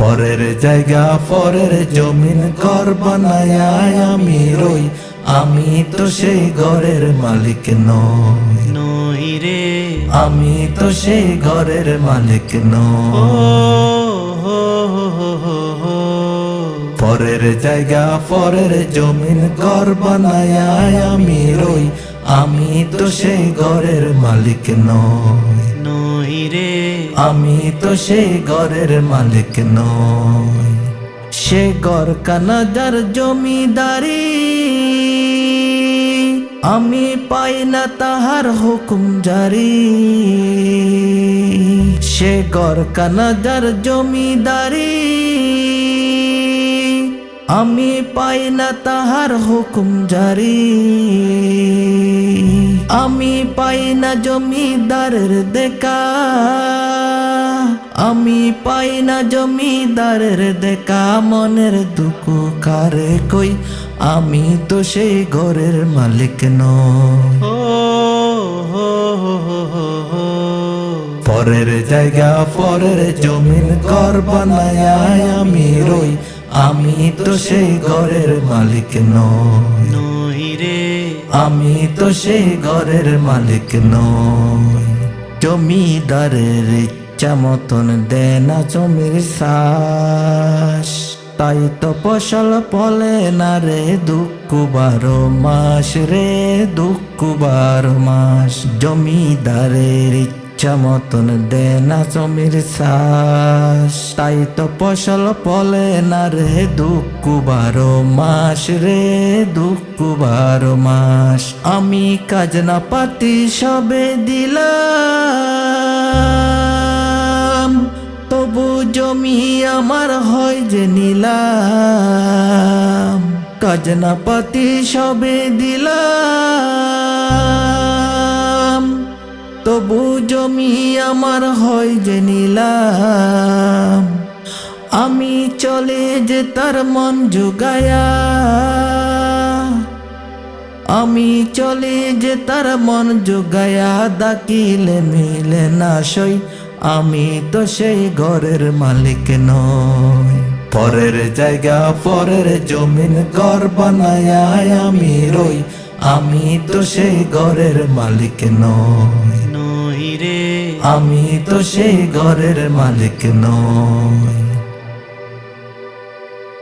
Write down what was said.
পরের জায়গা পরের জমিন ঘর বানায়া আমি রই, আমি তো সেই ঘরের মালিক নই। নই রে আমি তো সেই ঘরের মালিক নই। হো হো হো হো হো। পরের জায়গা পরের জমিন ঘর বানায়া আমি রই, আমি তো সেই ঘরের মালিক নই। নই রে আমি তো সেই ঘরের মালিক নই। সে ঘর কানা যার জমিদারি, আমি পাই না তাহার হুকুম জারি। সে ঘর কানা যার জমিদারি, আমি পাই না তাহার হুকুম জারি। আমি পাই না জমিদারের দেখা, আমি পাই না জমিদারের দেখা। মনের দুঃখ কারে কই, আমি তো সেই ঘরের মালিক নই। হো হো হো হো হো হো। পরের জায়গা পরের জমিন ঘর বানায়া আমি রই, আমি তো সেই ঘরের মালিক নই। নই রে আমি তো সেই ঘরের মালিক নই। জমিদারের ইচ্ছা মতন দেয় না জমির শ্বাস, তাই তো ফসল ফলে না রে দুঃখ 12 মাস রে, দুঃখ 12 মাস। জমিদারের ইচ্ছা মতন দেয় না জমির শ্বাস, তাই তো ফসল ফলে না রে দুঃখ 12 মাস রে, দুঃখ 12 মাস। আমি খাজনা পাতি সবে দিলাম, তবু জমি আমার হয় যে নিলাম। খাজনা পাতি সবে দিলাম, তবু জমি আমার হয় যে নিলাম। আমি চলে যে তার মন জুগায়া, আমি চলে যে তার মন জুগায়া। ডাকিলে মিলে না সই, আমি তো সেই ঘরের মালিক নই। পরের জায়গা পরের জমিন ঘর বানায়া আমি রই, আমি তো সেই ঘরের মালিক নই। নই রে আমি তো সেই ঘরের মালিক নই।